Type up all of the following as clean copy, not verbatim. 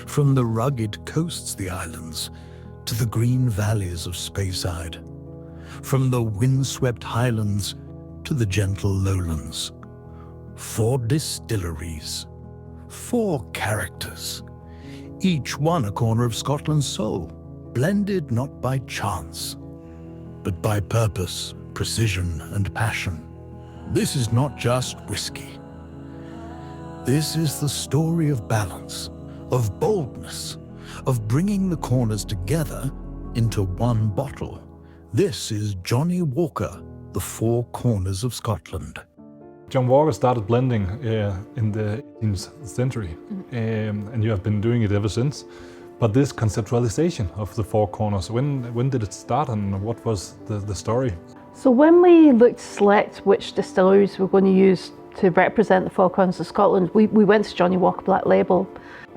From the rugged coasts, the islands, to the green valleys of Speyside. From the windswept highlands to the gentle lowlands. 4 distilleries, 4 characters, each one a corner of Scotland's soul, blended not by chance, but by purpose, precision, and passion. This is not just whiskey. This is the story of balance, of boldness, of bringing the corners together into one bottle. This is Johnnie Walker, the 4 corners of Scotland. John Walker started blending in the 18th century, and you have been doing it ever since. But this conceptualization of the 4 corners, when did it start and what was the story? So when we looked to select which distilleries we're going to use to represent the 4 corners of Scotland, we went to Johnnie Walker Black Label.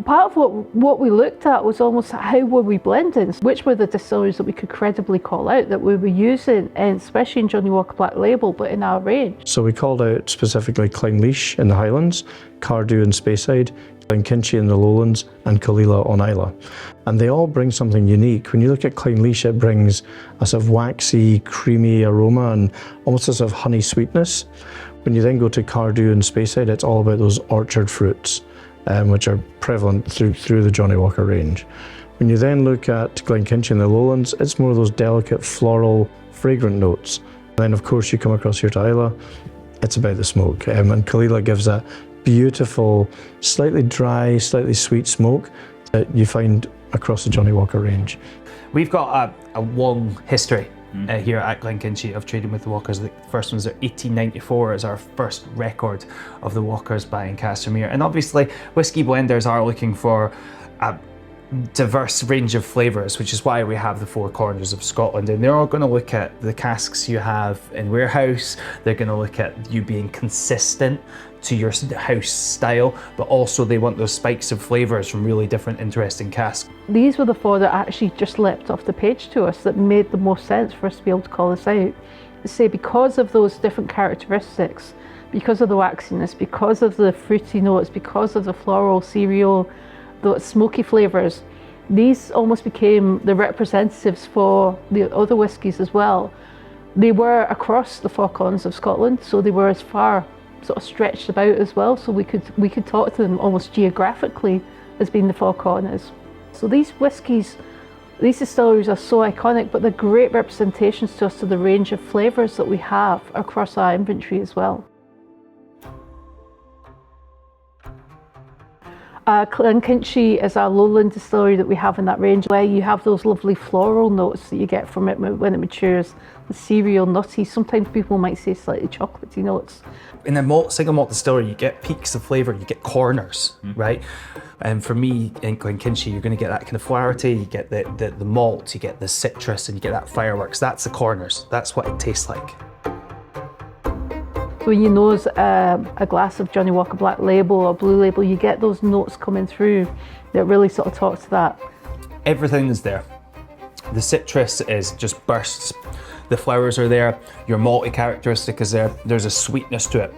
Part of what we looked at was almost how were we blending, which were the distilleries that we could credibly call out that we were using, and especially in Johnnie Walker Black Label, but in our range. So we called out specifically Clynelish in the Highlands, Cardhu in Speyside, Glenkinchie in the Lowlands, and Caol Ila on Islay. And they all bring something unique. When you look at Clynelish, it brings a sort of waxy, creamy aroma and almost a sort of honey sweetness. When you then go to Cardhu and Speyside, it's all about those orchard fruits, which are prevalent through the Johnnie Walker range. When you then look at Glenkinchie in the Lowlands, it's more of those delicate, floral, fragrant notes. And then of course you come across here to Islay, it's about the smoke. And Caol Ila gives that beautiful, slightly dry, slightly sweet smoke that you find across the Johnnie Walker range. We've got a long history here at Glenkinchie of trading with the Walkers. The first one's 1894 is our first record of the Walkers buying Castamere. And obviously whiskey blenders are looking for a diverse range of flavours, which is why we have the 4 corners of Scotland. And they're all going to look at the casks you have in warehouse. They're going to look at you being consistent to your house style, but also they want those spikes of flavours from really different interesting casks. These were the 4 that actually just leapt off the page to us that made the most sense for us to be able to call this out. Say because of those different characteristics, because of the waxiness, because of the fruity notes, because of the floral, cereal, the smoky flavours, these almost became the representatives for the other whiskies as well. They were across the 4 corners of Scotland, so they were as far sort of stretched about as well, so we could talk to them almost geographically as being the 4 corners. So these whiskies, these distilleries are so iconic, but they're great representations to us to the range of flavours that we have across our inventory as well. Glenkinchie is our lowland distillery that we have in that range, where you have those lovely floral notes that you get from it when it matures, the cereal, nutty, sometimes people might say slightly chocolatey notes. In a single malt distillery, you get peaks of flavour, you get corners, right? And for me, in Glenkinchie, you're going to get that kind of flowerity, you get the malt, you get the citrus, and you get that fireworks. That's the corners. That's what it tastes like. When you nose a glass of Johnnie Walker Black Label or Blue Label, you get those notes coming through that really sort of talk to that. Everything is there. The citrus is just bursts. The flowers are there. Your malty characteristic is there. There's a sweetness to it.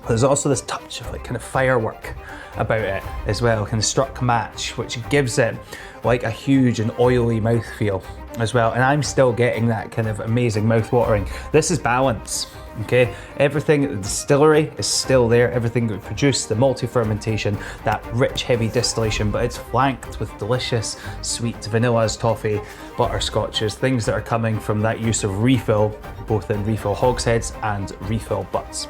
There's also this touch of like kind of firework about it as well, kind of struck match, which gives it like a huge and oily mouthfeel as well. And I'm still getting that kind of amazing mouth-watering. This is balance. Okay, everything at the distillery is still there, everything that we produce, the multi-fermentation, that rich, heavy distillation, but it's flanked with delicious, sweet vanillas, toffee, butterscotches, things that are coming from that use of refill, both in refill hogsheads and refill butts.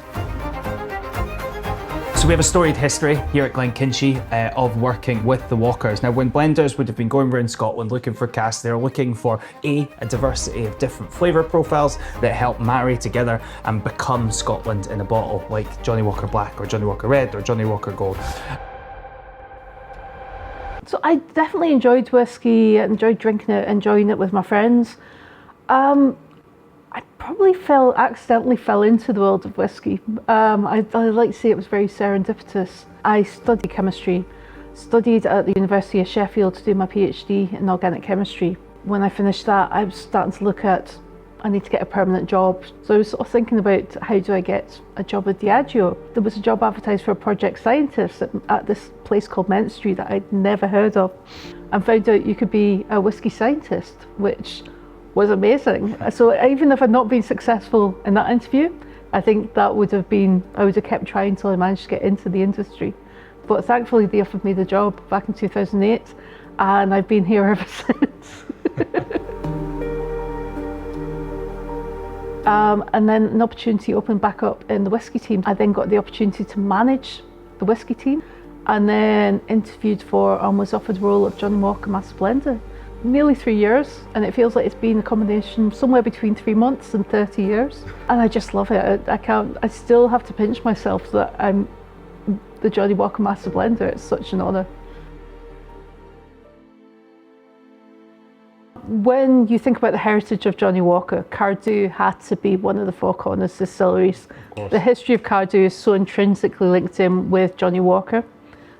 So we have a storied history here at Glenkinchie of working with the Walkers. Now, when blenders would have been going around Scotland looking for casks, they're looking for a diversity of different flavour profiles that help marry together and become Scotland in a bottle, like Johnnie Walker Black or Johnnie Walker Red or Johnnie Walker Gold. So I definitely enjoyed whiskey, enjoyed drinking it, enjoying it with my friends. I probably accidentally fell into the world of whiskey. I like to say it was very serendipitous. I studied chemistry, studied at the University of Sheffield to do my PhD in organic chemistry. When I finished that, I was starting to look at I need to get a permanent job. So I was sort of thinking about, how do I get a job at Diageo? There was a job advertised for a project scientist at this place called Mentry that I'd never heard of, and found out you could be a whiskey scientist, which was amazing. So even if I'd not been successful in that interview, I think that would have been, I would have kept trying until I managed to get into the industry. But thankfully they offered me the job back in 2008, and I've been here ever since. And then an opportunity opened back up in the whiskey team. I then got the opportunity to manage the whiskey team, and then interviewed for and was offered the role of Johnnie Walker Master Blender. Nearly 3 years, and it feels like it's been a combination somewhere between 3 months and 30 years. And I just love it. I still have to pinch myself that I'm the Johnnie Walker Master Blender. It's such an honour. When you think about the heritage of Johnnie Walker, Cardhu had to be one of the Four Corners distilleries. The history of Cardhu is so intrinsically linked in with Johnnie Walker.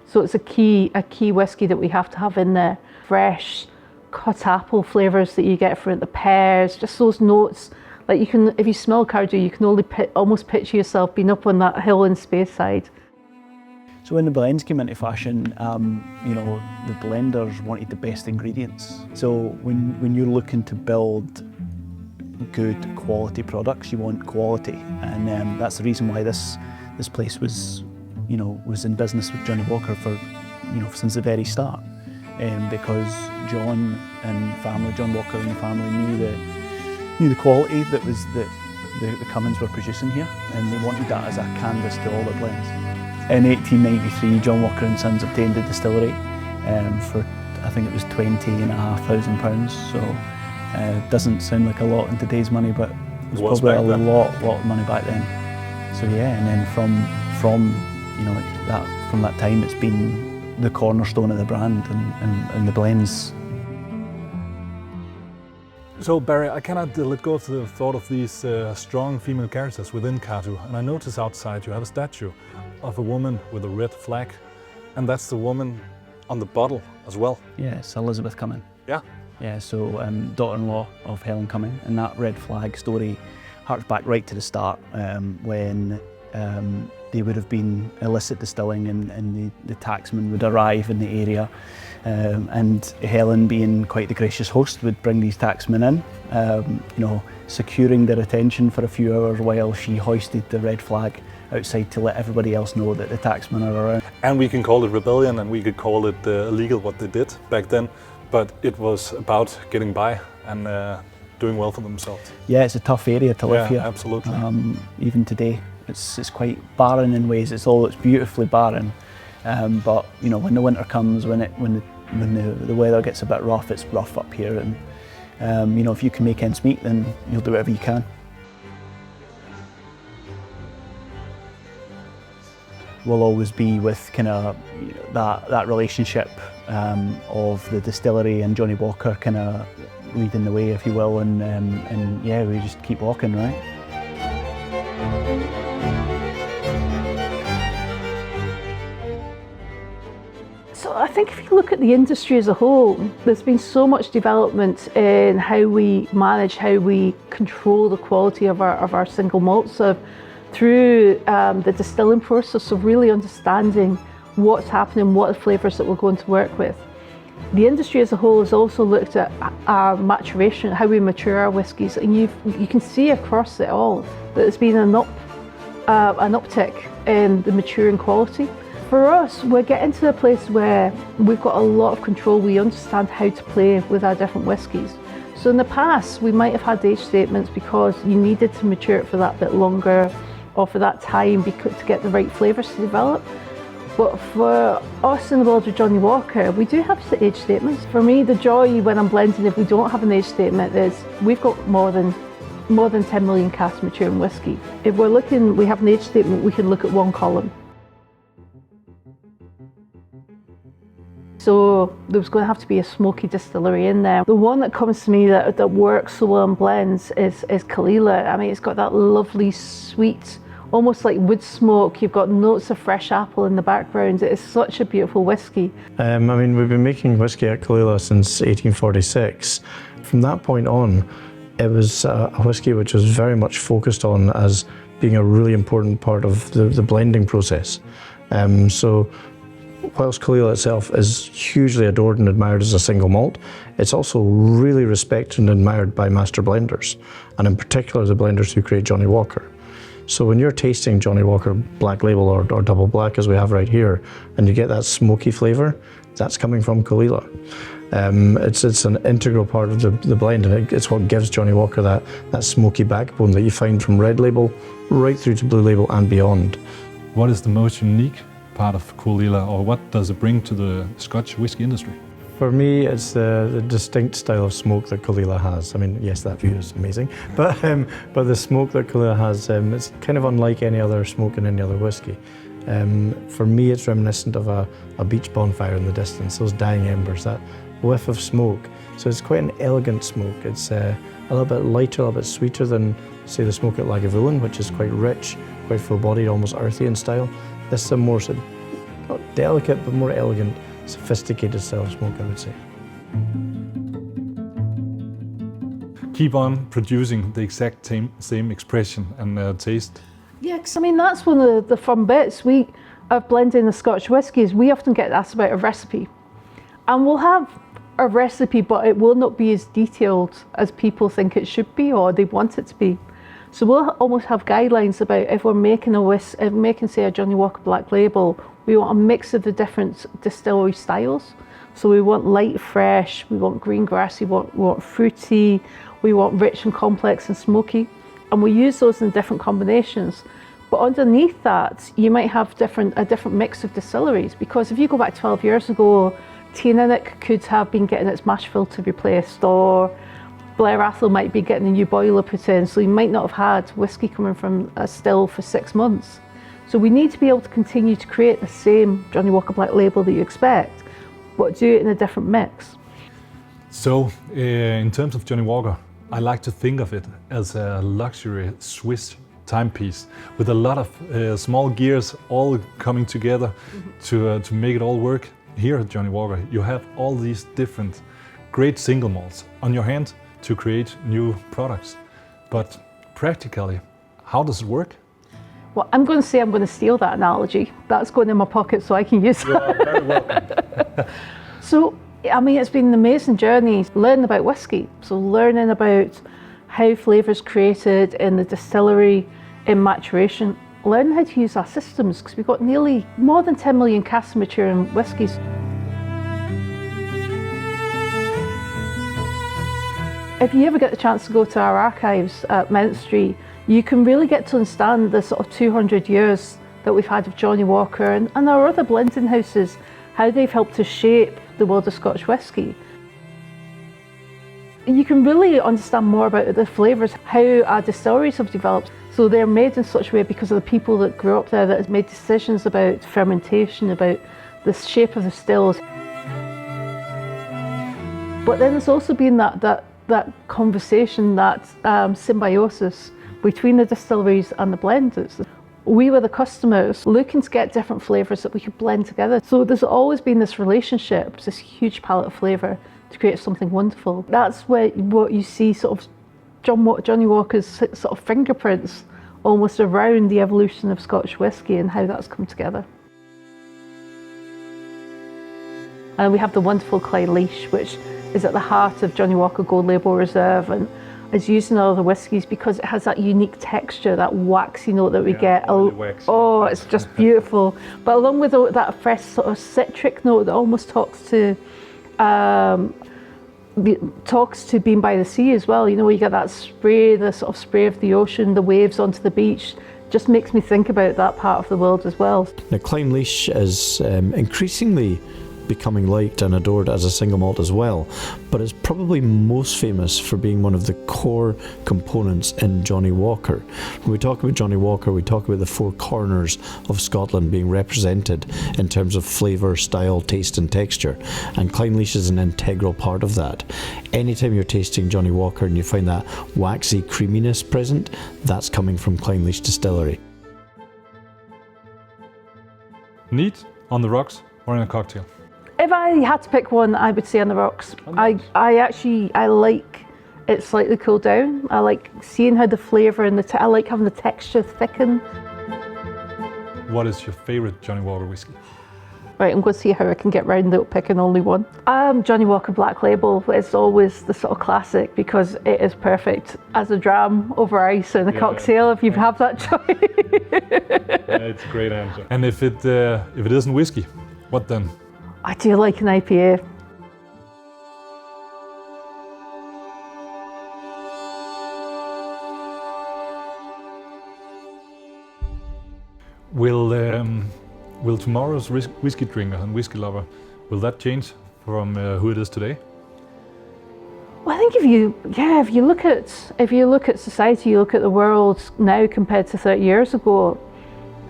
So it's a key whiskey that we have to have in there. Fresh, cut apple flavours that you get from it, the pears, just those notes. Like you can, if you smell Cardhu, you can only almost picture yourself being up on that hill in Speyside. So when the blends came into fashion, you know, the blenders wanted the best ingredients. So when you're looking to build good quality products, you want quality, and that's the reason why this place was, you know, was in business with Johnnie Walker for, you know, since the very start. Because John Walker and the family knew the quality that was the Cummins were producing here, and they wanted that as a canvas to all their blends. In 1893, John Walker and Sons obtained the distillery for, I think it was £20,500. So it doesn't sound like a lot in today's money, but it was probably a lot of money back then. So yeah, and then from you know, from that time, it's been the cornerstone of the brand and the blends. So Barry, I cannot let go of the thought of these strong female characters within Cardhu, and I notice outside you have a statue of a woman with a red flag, and that's the woman on the bottle as well. Yes, Elizabeth Cumming. Yeah. Yeah, so daughter-in-law of Helen Cumming, and that red flag story harks back right to the start when they would have been illicit distilling, and the tacksman would arrive in the area, and Helen, being quite the gracious host, would bring these tacksmen in, you know, securing their attention for a few hours while she hoisted the red flag outside to let everybody else know that the tacksmen are around. And we can call it rebellion, and we could call it illegal what they did back then, but it was about getting by and doing well for themselves. Yeah, it's a tough area to live here. Yeah, absolutely. Even today. It's quite barren in ways. It's beautifully barren, but you know, when the winter comes, when the weather gets a bit rough, it's rough up here, and you know, if you can make ends meet, then you'll do whatever you can. Will always be with kind of, you know, that relationship of the distillery and Johnnie Walker kind of leading the way, if you will, and yeah, we just keep walking, right? So I think if you look at the industry as a whole, there's been so much development in how we manage, how we control the quality of our single malts, through the distilling process, so really understanding what's happening, what the flavours that we're going to work with. The industry as a whole has also looked at our maturation, how we mature our whiskies, and you can see across it all that there's been an uptick in the maturing quality. For us, we're getting to a place where we've got a lot of control. We understand how to play with our different whiskies. So in the past, we might have had age statements because you needed to mature it for that bit longer or for that time to get the right flavours to develop. But for us in the world of Johnnie Walker, we do have age statements. For me, the joy when I'm blending, if we don't have an age statement, is we've got more than 10 million casks maturing whiskey. If we have an age statement, we can look at one column. So there's going to have to be a smoky distillery in there. The one that comes to me that works so well in blends is Caol Ila. I mean, it's got that lovely sweet, almost like wood smoke. You've got notes of fresh apple in the background. It is such a beautiful whiskey. I mean, we've been making whiskey at Caol Ila since 1846. From that point on, it was a whisky which was very much focused on as being a really important part of the blending process. So whilst Caol Ila itself is hugely adored and admired as a single malt, it's also really respected and admired by master blenders, and in particular the blenders who create Johnnie Walker. So when you're tasting Johnnie Walker Black Label or Double Black as we have right here, and you get that smoky flavour, that's coming from Caol Ila. It's an integral part of the blend, and it's what gives Johnnie Walker that smoky backbone that you find from Red Label right through to Blue Label and beyond. What is the most unique part of Caol Ila, or what does it bring to the Scotch whisky industry? For me, it's the distinct style of smoke that Caol Ila has. I mean, yes, that view is amazing, but the smoke that Caol Ila has, it's kind of unlike any other smoke in any other whisky. For me, it's reminiscent of a beach bonfire in the distance, those dying embers, that whiff of smoke. So it's quite an elegant smoke. It's a little bit lighter, a little bit sweeter than, say, the smoke at Lagavulin, which is quite rich, quite full-bodied, almost earthy in style. This is a more sort of, not delicate, but more elegant, sophisticated style of smoke, I would say. Keep on producing the exact same expression and taste. Yeah, because I mean, that's one of the fun bits of blending the Scotch whiskies. We often get asked about a recipe, and we'll have a recipe, but it will not be as detailed as people think it should be or they want it to be. So we'll almost have guidelines about if we're making say a Johnnie Walker Black Label, we want a mix of the different distillery styles. So we want light, fresh, we want green grassy, we want fruity, we want rich and complex and smoky. And we use those in different combinations. But underneath that, you might have a different mix of distilleries, because if you go back 12 years ago, Clynelish could have been getting its mash filter replaced, or Blair Atholl might be getting a new boiler put in, so you might not have had whisky coming from a still for 6 months. So we need to be able to continue to create the same Johnnie Walker Black Label that you expect, but do it in a different mix. So, in terms of Johnnie Walker, I like to think of it as a luxury Swiss timepiece with a lot of small gears all coming together to make it all work. Here at Johnnie Walker, you have all these different great single malts on your hand to create new products. But practically, how does it work? Well, I'm going to steal that analogy. That's going in my pocket so I can use You are very welcome. So, I mean, it's been an amazing journey learning about whisky. So learning about how flavours created in the distillery, in maturation, learning how to use our systems, because we've got more than 10 million casks of maturing whiskies. If you ever get the chance to go to our archives at Mount Street, you can really get to understand the sort of 200 years that we've had of Johnnie Walker and our other blending houses, how they've helped to shape the world of Scotch whisky. You can really understand more about the flavours, how our distilleries have developed. So they're made in such a way because of the people that grew up there that has made decisions about fermentation, about the shape of the stills. But then there's also been that conversation, that symbiosis between the distilleries and the blenders. We were the customers looking to get different flavours that we could blend together. So there's always been this relationship, this huge palette of flavour to create something wonderful. That's what you see sort of Johnnie Walker's sort of fingerprints almost around the evolution of Scotch whisky and how that's come together. And we have the wonderful Clynelish, which is at the heart of Johnnie Walker Gold Label Reserve and is used in other whiskies because it has that unique texture, that waxy note that we get. Really waxy. Oh, it's just beautiful. But along with that fresh sort of citric note that almost talks to being by the sea as well. You know, you get that spray, the sort of spray of the ocean, the waves onto the beach. Just makes me think about that part of the world as well. Now, Clynelish is increasingly becoming liked and adored as a single malt as well, but it's probably most famous for being one of the core components in Johnnie Walker. When we talk about Johnnie Walker, we talk about the four corners of Scotland being represented in terms of flavour, style, taste and texture, and Clynelish is an integral part of that. Anytime you're tasting Johnnie Walker and you find that waxy creaminess present, that's coming from Clynelish Distillery. Neat, on the rocks, or in a cocktail? If I had to pick one, I would say on the rocks. I like it's slightly cooled down. I like seeing how the flavour and I like having the texture thicken. What is your favorite Johnnie Walker whiskey? Right, I'm going to see how I can get round without picking only one. Johnnie Walker Black Label is always the sort of classic because it is perfect as a dram over ice and a cocktail if you have that choice. It's a great answer. And if it isn't whiskey, what then? I do like an IPA. Will tomorrow's whiskey drinker and whiskey lover, will that change from who it is today? Well, I think if you look at society, you look at the world now compared to 30 years ago,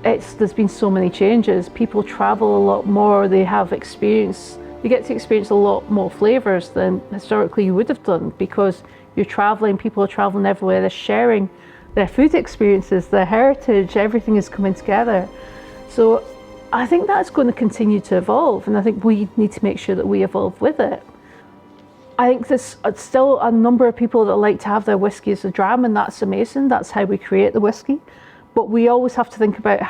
there's been so many changes. People travel a lot more. They get to experience a lot more flavours than historically you would have done because you're travelling. People are travelling everywhere. They're sharing their food experiences, their heritage. Everything is coming together. So I think that's going to continue to evolve, and I think we need to make sure that we evolve with it. I think there's still a number of people that like to have their whiskey as a dram, and that's amazing. That's how we create the whiskey. But we always have to think about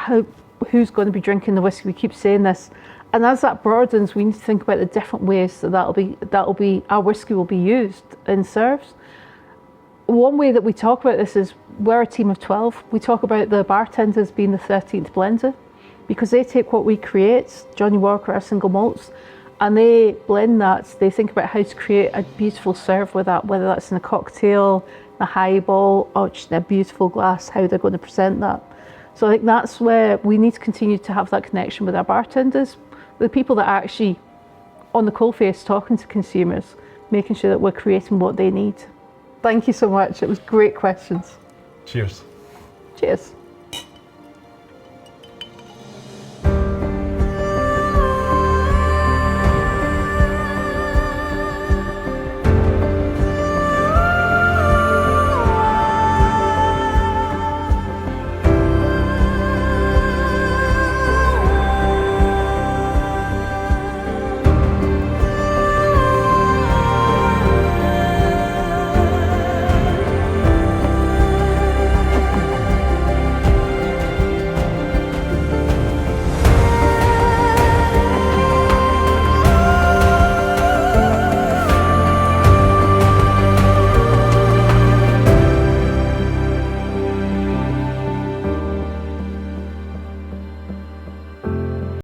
who's going to be drinking the whiskey. We keep saying this, and as that broadens, we need to think about the different ways that our whiskey will be used in serves. One way that we talk about this is we're a team of 12. We talk about the bartenders being the 13th blender, because they take what we create, Johnnie Walker, our single malts, and they blend that. They think about how to create a beautiful serve with that, whether that's in a cocktail, a highball, or just in a beautiful glass, how they're going to present that. So I think that's where we need to continue to have that connection with our bartenders, the people that are actually on the coalface talking to consumers, making sure that we're creating what they need. Thank you so much. It was great questions. Cheers. Cheers.